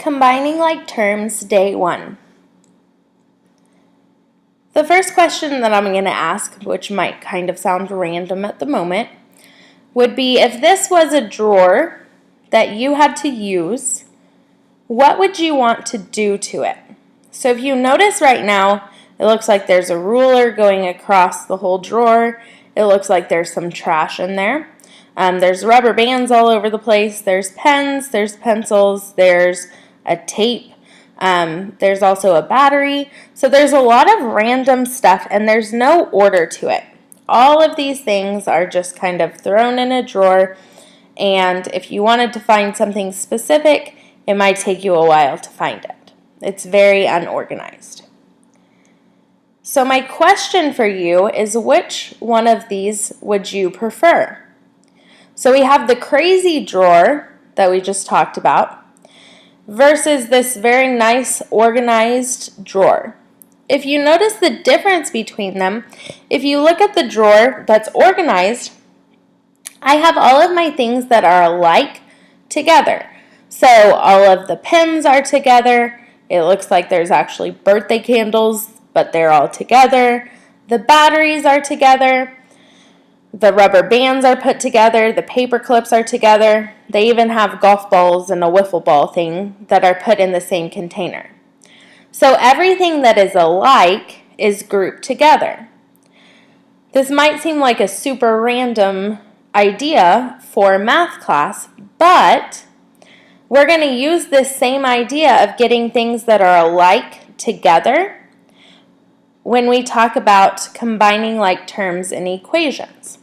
Combining like terms, day 1. The first question that I'm going to ask, which might kind of sound random at the moment, would be if this was a drawer that you had to use, what would you want to do to it? So if you notice right now, it looks like there's a ruler going across the whole drawer. It looks like there's some trash in there. There's rubber bands all over the place. There's pens, there's pencils, there's a tape. There's also a battery. So there's a lot of random stuff and there's no order to it. All of these things are just kind of thrown in a drawer, and if you wanted to find something specific, it might take you a while to find it. It's very unorganized. So my question for you is, which one of these would you prefer? So we have the crazy drawer that we just talked about versus this very nice organized drawer. If you notice the difference between them, if you look at the drawer that's organized, I have all of my things that are alike together. So all of the pens are together. It looks like there's actually birthday candles, but they're all together. The batteries are together. The rubber bands are put together. The paper clips are together. They even have golf balls and a wiffle ball thing that are put in the same container. So everything that is alike is grouped together. This might seem like a super random idea for math class, but we're going to use this same idea of getting things that are alike together when we talk about combining like terms in equations.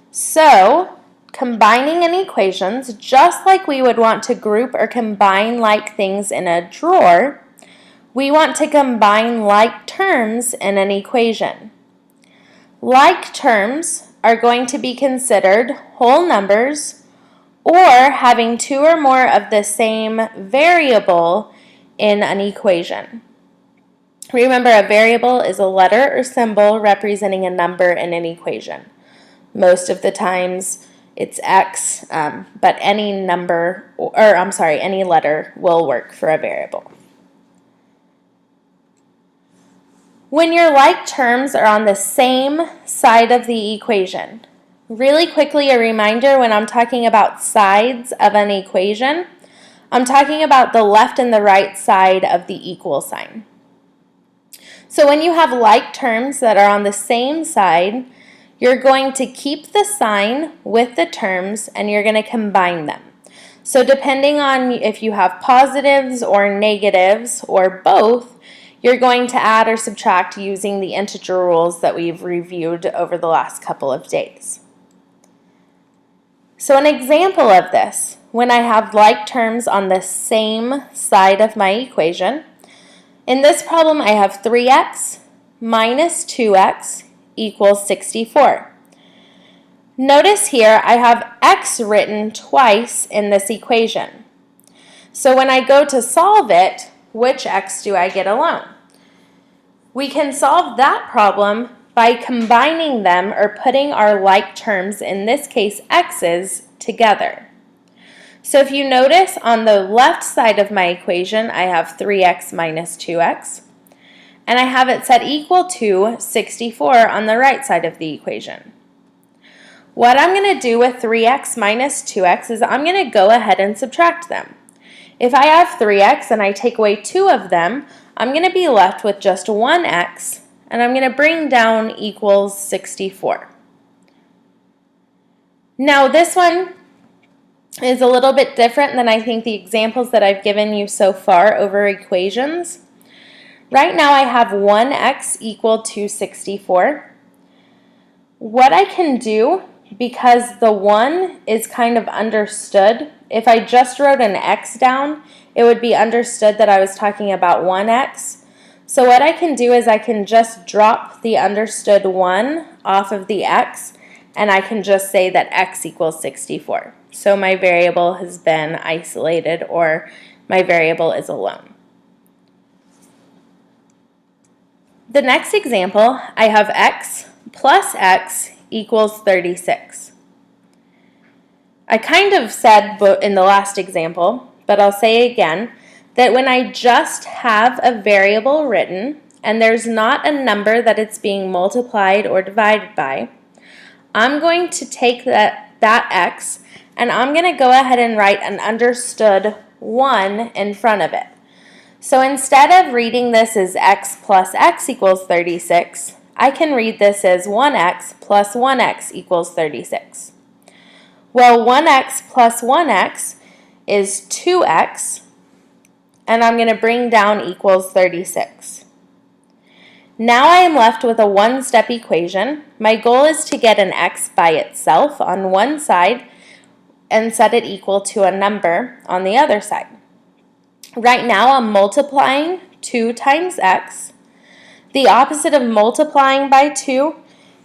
So, combining in equations, just like we would want to group or combine like things in a drawer, we want to combine like terms in an equation. Like terms are going to be considered whole numbers or having two or more of the same variable in an equation. Remember, a variable is a letter or symbol representing a number in an equation. Most of the times it's x, but any letter will work for a variable. When your like terms are on the same side of the equation, really quickly a reminder when I'm talking about sides of an equation, I'm talking about the left and the right side of the equal sign. So when you have like terms that are on the same side, you're going to keep the sign with the terms and you're going to combine them. So depending on if you have positives or negatives or both, you're going to add or subtract using the integer rules that we've reviewed over the last couple of days. So an example of this, when I have like terms on the same side of my equation, in this problem I have 3x minus 2x equals 64. Notice here I have x written twice in this equation. So when I go to solve it, which x do I get alone? We can solve that problem by combining them or putting our like terms, in this case x's, together. So if you notice on the left side of my equation I have 3x minus 2x. And I have it set equal to 64 on the right side of the equation. What I'm going to do with 3x minus 2x is I'm going to go ahead and subtract them. If I have 3x and I take away 2 of them, I'm going to be left with just 1x, and I'm going to bring down equals 64. Now this one is a little bit different than I think the examples that I've given you so far over equations. Right now I have 1x equal to 64. What I can do, because the 1 is kind of understood, if I just wrote an x down, it would be understood that I was talking about 1x. So what I can do is I can just drop the understood 1 off of the x, and I can just say that x equals 64. So my variable has been isolated, or my variable is alone. The next example, I have x plus x equals 36. I kind of said in the last example, but I'll say again, that when I just have a variable written and there's not a number that it's being multiplied or divided by, I'm going to take that x and I'm going to go ahead and write an understood 1 in front of it. So instead of reading this as x plus x equals 36, I can read this as 1x plus 1x equals 36. Well, 1x plus 1x is 2x, and I'm going to bring down equals 36. Now I am left with a one-step equation. My goal is to get an x by itself on one side and set it equal to a number on the other side. Right now I'm multiplying 2 times x. The opposite of multiplying by 2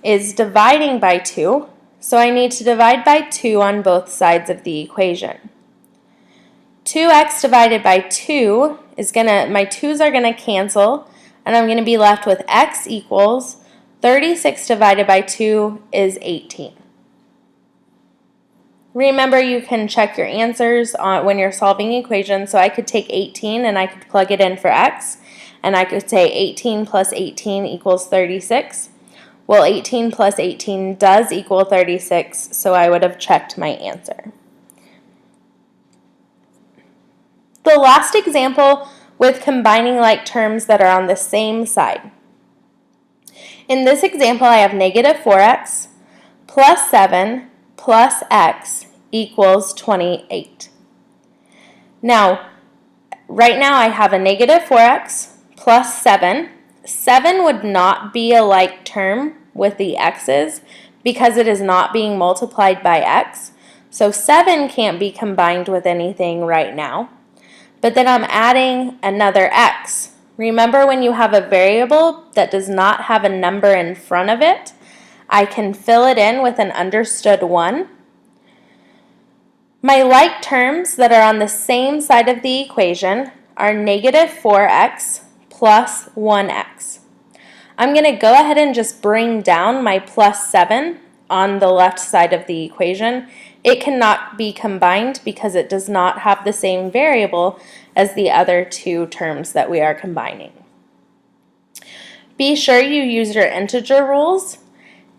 is dividing by 2, so I need to divide by 2 on both sides of the equation. 2x divided by 2 is my 2's are going to cancel, and I'm going to be left with x equals 36 divided by 2 is 18. Remember, you can check your answers when you're solving equations, so I could take 18 and I could plug it in for x, and I could say 18 plus 18 equals 36. Well, 18 plus 18 does equal 36, so I would have checked my answer. The last example with combining like terms that are on the same side. In this example, I have negative 4x plus 7 plus x equals 28. Now, right now I have a negative 4x plus 7. 7 would not be a like term with the x's because it is not being multiplied by x. So 7 can't be combined with anything right now. But then I'm adding another x. Remember, when you have a variable that does not have a number in front of it, I can fill it in with an understood 1. My like terms that are on the same side of the equation are negative 4x plus 1x. I'm going to go ahead and just bring down my plus 7 on the left side of the equation. It cannot be combined because it does not have the same variable as the other two terms that we are combining. Be sure you use your integer rules.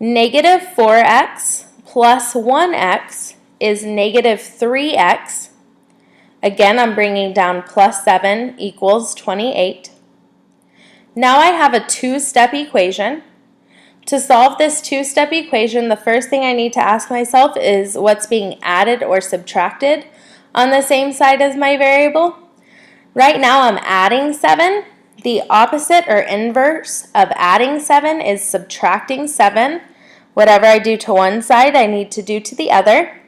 Negative 4x plus 1x is negative 3x. Again, I'm bringing down plus 7 equals 28. Now I have a two-step equation. To solve this two-step equation, the first thing I need to ask myself is what's being added or subtracted on the same side as my variable. Right now I'm adding 7. The opposite or inverse of adding 7 is subtracting 7. Whatever I do to one side, I need to do to the other.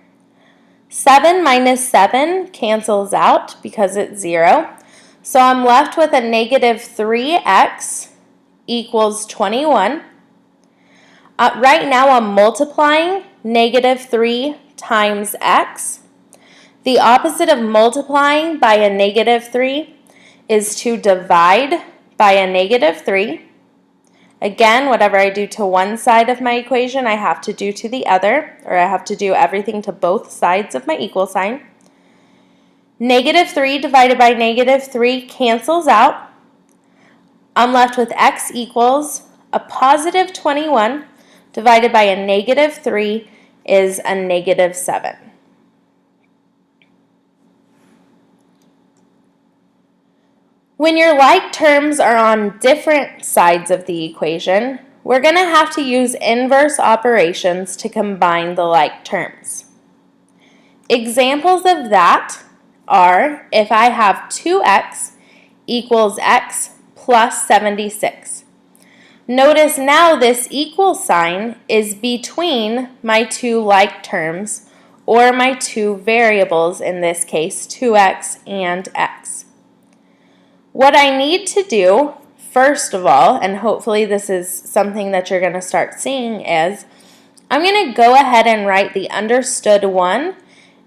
7 minus 7 cancels out because it's 0. So I'm left with a negative 3x equals 21. Right now I'm multiplying negative 3 times x. The opposite of multiplying by a negative 3 is to divide by a negative 3. Again, whatever I do to one side of my equation, I have to do to the other, or I have to do everything to both sides of my equal sign. Negative 3 divided by negative 3 cancels out. I'm left with x equals a positive 21 divided by a negative 3 is a negative 7. When your like terms are on different sides of the equation, we're going to have to use inverse operations to combine the like terms. Examples of that are if I have 2x equals x plus 76. Notice now this equal sign is between my two like terms, or my two variables, in this case 2x and x. What I need to do, first of all, and hopefully this is something that you're going to start seeing, is I'm going to go ahead and write the understood 1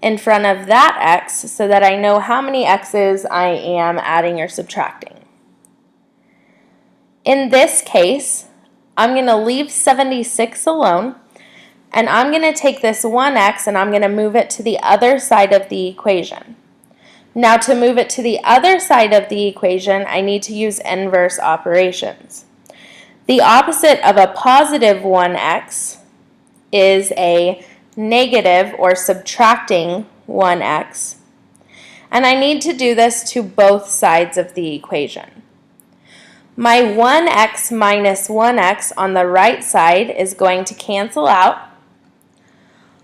in front of that x so that I know how many x's I am adding or subtracting. In this case, I'm going to leave 76 alone, and I'm going to take this 1x and I'm going to move it to the other side of the equation. Now to move it to the other side of the equation, I need to use inverse operations. The opposite of a positive 1x is a negative or subtracting 1x. And I need to do this to both sides of the equation. My 1x minus 1x on the right side is going to cancel out.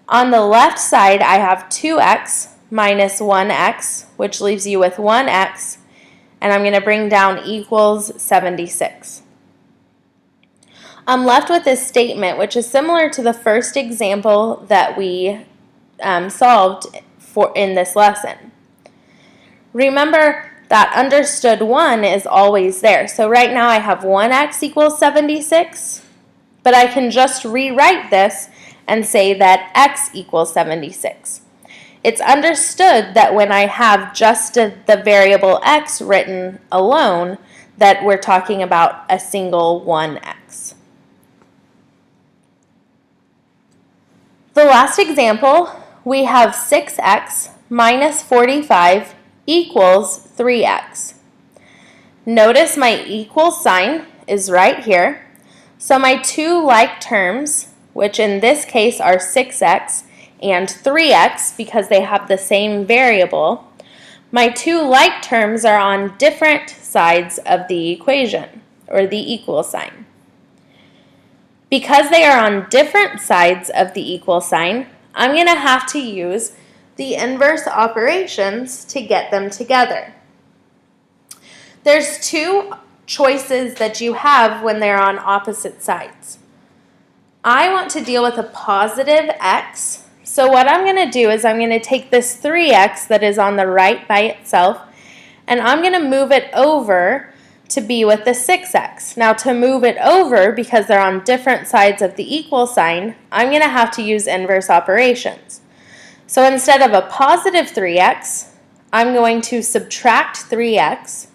On the left side, I have 2x minus 1x, which leaves you with 1x, and I'm going to bring down equals 76. I'm left with this statement, which is similar to the first example that we solved in this lesson. Remember that understood 1 is always there. So right now I have 1x equals 76, but I can just rewrite this and say that x equals 76. It's understood that when I have just the variable x written alone, that we're talking about a single 1x. The last example, we have 6x minus 45 equals 3x. Notice my equal sign is right here. So my two like terms, which in this case are 6x and 3x because they have the same variable, my two like terms are on different sides of the equation, or the equal sign. Because they are on different sides of the equal sign, I'm going to have to use the inverse operations to get them together. There's two choices that you have when they're on opposite sides. I want to deal with a positive x, so what I'm going to do is I'm going to take this 3x that is on the right by itself, and I'm going to move it over to be with the 6x. Now to move it over, because they're on different sides of the equal sign, I'm going to have to use inverse operations. So instead of a positive 3x, I'm going to subtract 3x.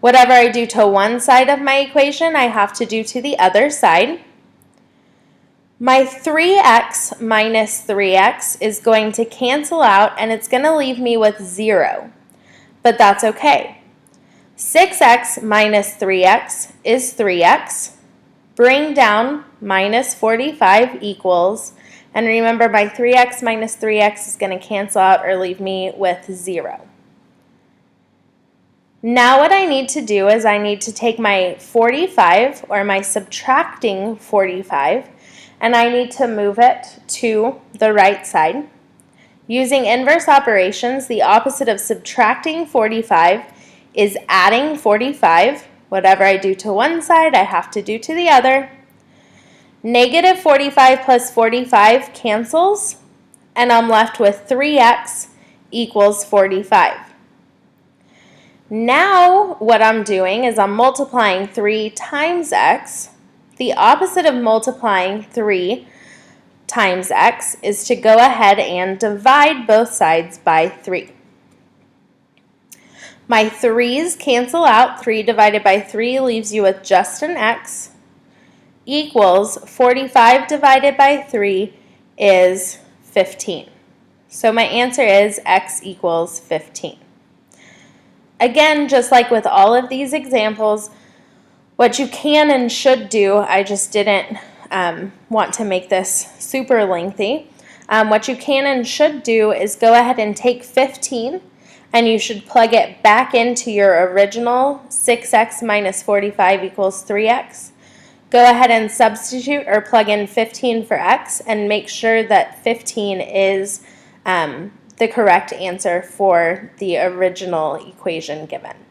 Whatever I do to one side of my equation, I have to do to the other side. My 3x minus 3x is going to cancel out, and it's going to leave me with 0. But that's okay. 6x minus 3x is 3x. Bring down minus 45 equals, and remember my 3x minus 3x is going to cancel out or leave me with 0. Now what I need to do is I need to take my 45, or my subtracting 45, and I need to move it to the right side. Using inverse operations, the opposite of subtracting 45 is adding 45. Whatever I do to one side, I have to do to the other. Negative 45 plus 45 cancels, and I'm left with 3x equals 45. Now what I'm doing is I'm multiplying 3 times x. The opposite of multiplying 3 times x is to go ahead and divide both sides by 3. My 3's cancel out. 3 divided by 3 leaves you with just an x, equals 45 divided by 3 is 15. So my answer is x equals 15. Again, just like with all of these examples, what you can and should do, I just didn't want to make this super lengthy. What you can and should do is go ahead and take 15, and you should plug it back into your original 6x minus 45 equals 3x. Go ahead and substitute or plug in 15 for x, and make sure that 15 is the correct answer for the original equation given.